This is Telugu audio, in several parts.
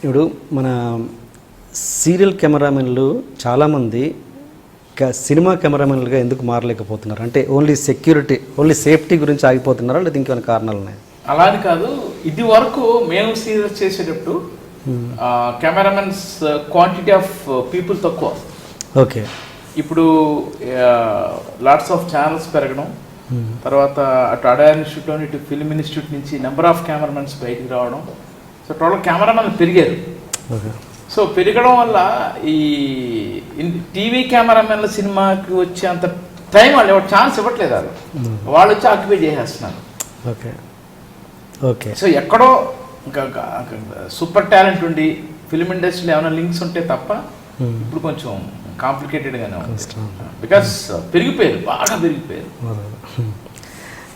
ఇప్పుడు మన సీరియల్ కెమెరామెన్లు చాలామంది సినిమా కెమెరామెన్లుగా ఎందుకు మారలేకపోతున్నారు? అంటే ఓన్లీ సెక్యూరిటీ, ఓన్లీ సేఫ్టీ గురించి ఆగిపోతున్నారా, లేదా ఇంకేమైనా కారణాలు ఉన్నాయి? అలా అని కాదు, ఇది వరకు మేము సీరియల్స్ చేసేటప్పుడు కెమెరామెన్స్ క్వాంటిటీ ఆఫ్ పీపుల్ తక్కువ. ఓకే. ఇప్పుడు లాట్స్ ఆఫ్ ఛానల్స్ పెరగడం, తర్వాత అటు అడా ఇన్స్టిట్యూట్ ఇటు ఫిల్మ్ ఇన్స్టిట్యూట్ నుంచి నెంబర్ ఆఫ్ కెమెరామెన్స్ బయటికి రావడం. సో టోటల్ కెమెరామెన్లు పెరిగారు. సో పెరగడం వల్ల ఈ టీవీ కెమెరామెన్ల సినిమాకి వచ్చే అంత టైం వాళ్ళు ఛాన్స్ ఇవ్వట్లేదు. వాళ్ళు వచ్చి ఆక్యుపై చేసేస్తున్నారు. Okay okay. సో ఎక్కడో ఇంకా సూపర్ టాలెంట్ ఉండి ఫిల్మ్ ఇండస్ట్రీలో ఏమైనా లింక్స్ ఉంటే తప్ప ఇప్పుడు కొంచెం కాంప్లికేటెడ్గానే ఉంది. బికాస్ పెరిగిపోయారు, బాగా పెరిగిపోయారు.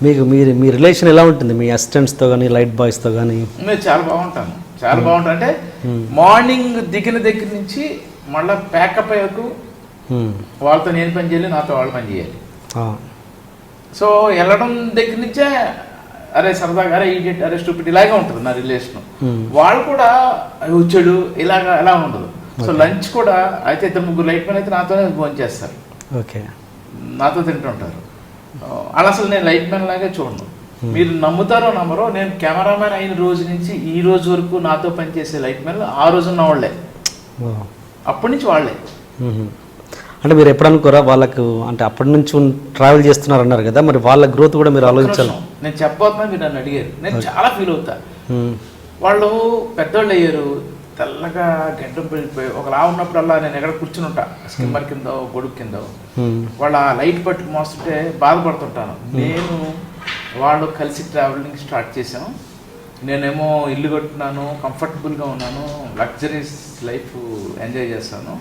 మీకు మీ రిలేషన్ ఎలా ఉంటుంది మీ అసిస్టెంట్స్తో కానీ లైట్ బాయ్స్తో కానీ? నేను చాలా బాగుంటాను, చాలా బాగుంటాను. అంటే మార్నింగ్ దిగిన దగ్గర నుంచి మళ్ళీ ప్యాకప్ అయ్యాకు వాళ్ళతో నేను పని చేయాలి, నాతో వాళ్ళు పని చేయాలి. సో వెళ్ళడం దగ్గర నుంచే అరే సరదాగా, అరే ఈడియట్, అరే స్టూపిడ్ ఇలాగే ఉంటుంది నా రిలేషన్. వాళ్ళు కూడా వచ్చాడు ఇలాగా ఎలా ఉండదు. సో లంచ్ కూడా అయితే ఇద్దరు ముగ్గురు లైట్ మ్యాన్ అయితే నాతోనే భోజనం చేస్తారు. ఓకే. నాతో తింటుంటారు. అలా అసలు నేను లైట్ మ్యాన్ లాగే చూడను. మీరు నమ్ముతారో నమ్మరో, నేను కెమెరామ్యాన్ అయిన రోజు నుంచి ఈ రోజు వరకు నాతో పనిచేసే లైట్ మ్యాన్లు ఆ రోజున్న వాళ్ళే, అప్పటి నుంచి వాళ్ళే. అంటే మీరు ఎప్పుడు అనుకోరా వాళ్ళకు, అంటే అప్పటి నుంచి ట్రావెల్ చేస్తున్నారు అన్నారు కదా, మరి వాళ్ళ గ్రోత్ కూడా మీరు ఆలోచించాలి. నేను చెప్పబోతున్నా, మీరు నన్ను అడిగారు, నేను చాలా ఫీల్ అవుతా. వాళ్ళు పెద్దోళ్ళు అయ్యారు, తెల్లగా గడ్డం పెరిగిపోయి ఒకలా ఉన్నప్పుడల్లా నేను ఎక్కడ కూర్చుని ఉంటా, స్కిమ్మర్ కింద గొడుగు కింద. వాళ్ళ లైట్ పట్టుకు మోస్తుంటే బాధపడుతుంటాను. నేను వాళ్ళు కలిసి ట్రావెలింగ్ స్టార్ట్ చేసాం. నేనేమో ఇల్లు కట్టున్నాను, కంఫర్టబుల్గా ఉన్నాను, లగ్జరీస్ లైఫ్ ఎంజాయ్ చేస్తాను.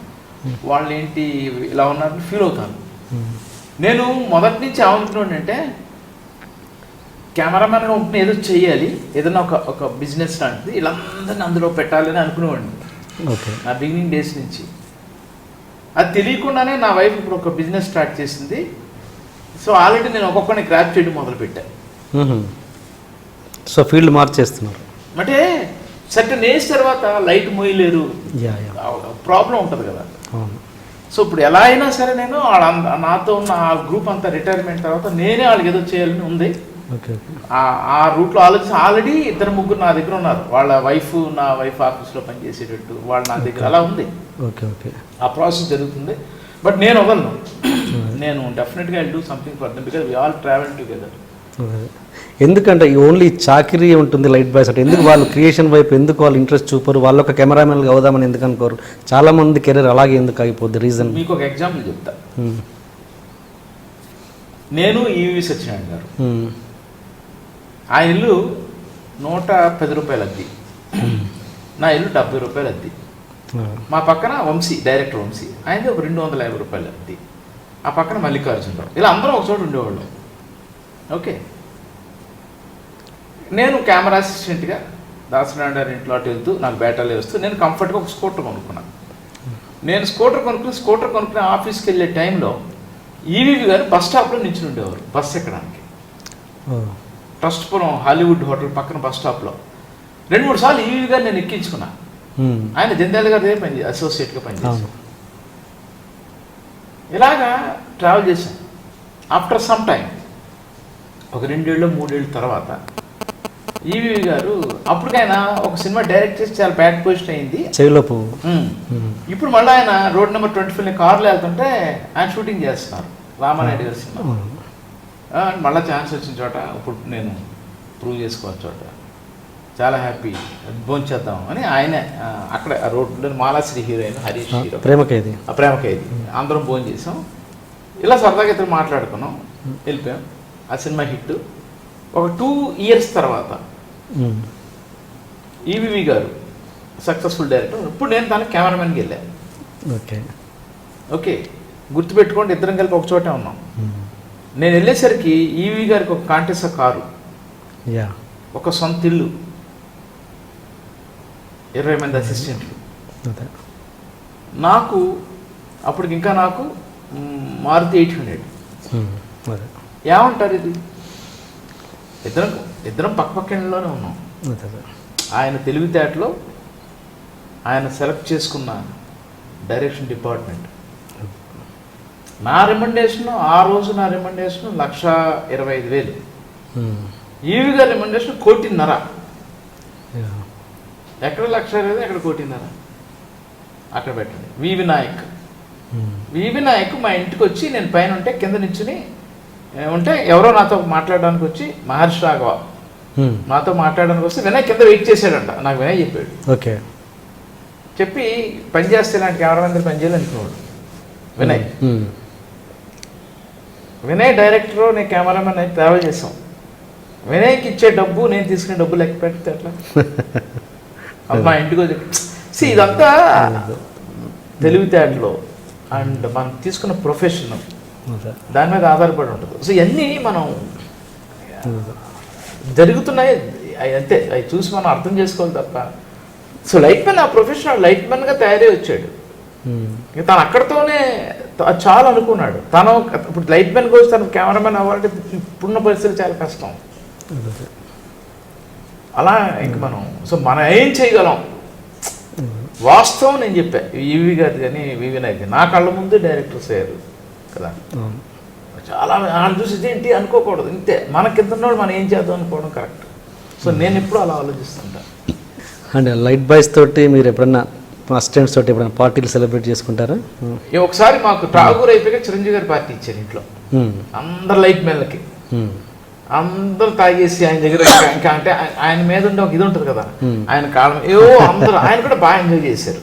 వాళ్ళు ఏంటి ఇలా ఉన్నారని ఫీల్ అవుతాను. నేను మొదటి నుంచి ఏమనుకున్నాను అంటే, కెమెరామెన్గా ఉంటున్న ఏదో చెయ్యాలి, ఏదైనా ఒక బిజినెస్ లాంటిది, వీళ్ళందరినీ అందులో పెట్టాలని అనుకునేవాడిని నా బిగినింగ్ డేస్ నుంచి. అది తెలియకుండానే నా వైఫ్ ఇప్పుడు ఒక బిజినెస్ స్టార్ట్ చేసింది. సో ఆల్రెడీ నేను ఒక్కొక్కరిని క్రాప్ చేయడం మొదలుపెట్టాను. సో ఫీల్డ్ మార్చేస్తున్నారు. అంటే సర్టన్ ఏజ్ తర్వాత లైట్ మోయలేరు, ప్రాబ్లం ఉంటుంది కదా. సో ఇప్పుడు ఎలా అయినా సరే నేను నాతో ఉన్న ఆ గ్రూప్ అంతా రిటైర్మెంట్ తర్వాత నేనే వాళ్ళకి ఏదో చేయాలని ఉంది. ఆ రూట్లో ఆలోచించి ఆల్రెడీ ఇద్దరు ముగ్గురు నా దగ్గర ఉన్నారు. వాళ్ళ వైఫ్ నా వైఫ్ ఆఫీస్లో పనిచేసేటట్టు వాళ్ళు నా దగ్గర అలా ఉంది. ఆ ప్రాసెస్ జరుగుతుంది. బట్ నేను వదలను, నేను డెఫినెట్గా I do something for them because we all travel together. ఎందుకంటే ఓన్లీ చాకిరీ ఉంటుంది లైట్ బాయ్స్ అంటే, ఎందుకు వాళ్ళు క్రియేషన్ వైపు ఎందుకు వాళ్ళు ఇంట్రెస్ట్ చూపరు? వాళ్ళు ఒక కెమెరామెన్గా అవుదామని ఎందుకు అనుకోరు? చాలా మంది కెరీర్ అలాగే ఎందుకు అయిపోద్ది? రీజన్ మీకు ఒక ఎగ్జాంపుల్ చెప్తా. నేను ఈవి సత్యనారాయణ గారు, ఆయన ఇల్లు 110 రూపాయలు అద్దె, నా ఇల్లు 70 రూపాయలు అద్దె. మా పక్కన వంశీ, డైరెక్టర్ వంశీ, ఆయనది ఒక 250 రూపాయలు అద్దె. ఆ పక్కన మల్లికార్జునరావు, ఇలా అందరం ఒక చోట ఉండేవాళ్ళం. ఓకే. నేను కెమెరా అసిస్టెంట్గా దాసనారాయణ గారి ఇంట్లో అటు వెళ్తూ నాకు బేటాలే వస్తూ నేను కంఫర్ట్గా ఒక స్కూటర్ కొనుక్కున్నాను. నేను స్కూటర్ కొనుక్కుని ఆఫీస్కి వెళ్ళే టైంలో ఈవీవి గారు బస్ స్టాప్లో నిల్చుని ఉండేవారు బస్ ఎక్కడానికి. ట్రస్ట్పురం హాలీవుడ్ హోటల్ పక్కన బస్ స్టాప్లో 2-3 సార్లు ఈవీవి గారు నేను ఎక్కించుకున్నా. ఆయన జంధ్యాల గారి అసోసియేట్గా పనిచేశాను. ఇలాగా ట్రావెల్ చేశాను. ఆఫ్టర్ సమ్ టైం ఒక 2 ఏళ్ళు 3 ఏళ్ళ తర్వాత ఈవీవి గారు, అప్పటికైనా ఒక సినిమా డైరెక్ట్ చేసి చాలా బ్యాడ్ పొజిషన్ అయింది చెవిలోపు. ఇప్పుడు మళ్ళీ ఆయన రోడ్ నెంబర్ 25 కార్లో వెళ్తుంటే ఆయన షూటింగ్ చేస్తున్నారు రామానాయుడు గారి సినిమా. మళ్ళీ ఛాన్స్ వచ్చిన చోట ఇప్పుడు నేను ప్రూవ్ చేసుకోవాలి చోట చాలా హ్యాపీ, భోంచేద్దాం అని ఆయనే అక్కడ రోడ్లో మాలాశ్రీ హీరోయిన్ హరీష్ హీరో, ప్రేమఖైదీ అందరం భోజనం చేసాం. ఇలా సరదాగా ఇద్దరు మాట్లాడుకున్నాం, వెళ్ళిపోయాం. ఆ సినిమా హిట్. ఒక 2 ఇయర్స్ తర్వాత ఈవీవి గారు సక్సెస్ఫుల్ డైరెక్టర్. ఇప్పుడు నేను దానికి కెమెరామెన్కి వెళ్ళాను. ఓకే, గుర్తుపెట్టుకోండి, ఇద్దరం కలిపి ఒక చోటే ఉన్నాం. నేను వెళ్ళేసరికి ఈవీ గారికి ఒక కాంటెస్ కారు, ఒక సొంత ఇల్లు, 20 మంది అసిస్టెంట్లు. నాకు అప్పటికి ఇంకా నాకు మారుతి 800. ఏమంటారు ఇది? ఇద్దరం పక్కపక్కలోనే ఉన్నాం. ఆయన తెలివితేటలో ఆయన సెలెక్ట్ చేసుకున్న డైరెక్షన్ డిపార్ట్మెంట్. నా రికమెండేషన్ ఆ రోజు నా రికమెండేషన్ 1,25,000. ఈవి గారి రికమెండేషన్ 1,50,00,000. ఎక్కడ 1,20,000 ఎక్కడ 1,50,00,000 అక్కడ పెట్టండి. వి వినాయక్ మా ఇంటికి వచ్చి నేను పైన ఉంటే కింద నించుని ఉంటే ఎవరో నాతో మాట్లాడడానికి వచ్చి మహర్షి రాఘవ నాతో మాట్లాడడానికి వస్తే వినయ్ కింద వెయిట్ చేశాడంట. నాకు వినయ్ చెప్పాడు. ఓకే. చెప్పి పని చేస్తే ఇలాంటి కెమెరామెన్ దగ్గర పని చేయాలనుకున్నాడు వినయ్. వినయ్ డైరెక్టర్, నేను కెమెరామెన్ అయితే ట్రావెల్ చేసాం. వినయ్కి ఇచ్చే డబ్బు నేను తీసుకునే డబ్బు లెక్క పెడితే ఎట్లా? మా ఇంటికి వచ్చి ఇదంతా తెలివితేటలో అండ్ మనం తీసుకున్న ప్రొఫెషన్ దాని మీద ఆధారపడి ఉంటుంది. సో ఇవన్నీ మనం జరుగుతున్నాయి అంతే, అవి చూసి మనం అర్థం చేసుకోవాలి తప్ప. సో లైట్ మ్యాన్ ఆ ప్రొఫెషనల్ లైట్ మ్యాన్గా తయారై వచ్చాడు. తను అక్కడితోనే చాలా అనుకున్నాడు. తను ఇప్పుడు లైట్ మ్యాన్ కోసం తను కెమెరామెన్ అవ్వాలంటే ఇప్పుడున్న పరిస్థితులు చాలా కష్టం. అలా ఇంక మనం సో మనం ఏం చేయగలం వాస్తవం నేను చెప్పా. ఈవి గారు కానీ వివినాయక్ నా కళ్ళ ముందే డైరెక్టర్స్ అయ్యారు కదా. చాలా ఆయన చూసి ఏంటి అనుకోకూడదు, ఇంతే మన కింద ఉన్నవాడు మనం ఏం చేద్దాం అనుకోవడం కరెక్ట్. సో నేను ఎప్పుడు అలా ఆలోచిస్తుంటా. అండ్ లైట్ బాయ్స్ తోటి మీరు ఎప్పుడన్నా అసిస్టెంట్స్ తోటి ఎప్పుడైనా పార్టీలు సెలబ్రేట్ చేసుకుంటారా? ఒకసారి మాకు ఠాగూర్ అయిపోయాక చిరంజీవి గారి పార్టీ ఇచ్చారు ఇంట్లో అందరు లైట్ మెన్లకి. అందరూ తాగేసి ఆయన దగ్గర ఇంకా అంటే ఆయన మీద ఉండే ఒక ఇది ఉంటుంది కదా, ఆయన కాలం ఏవో అందరూ ఆయన కూడా బాగా ఎంజాయ్ చేశారు.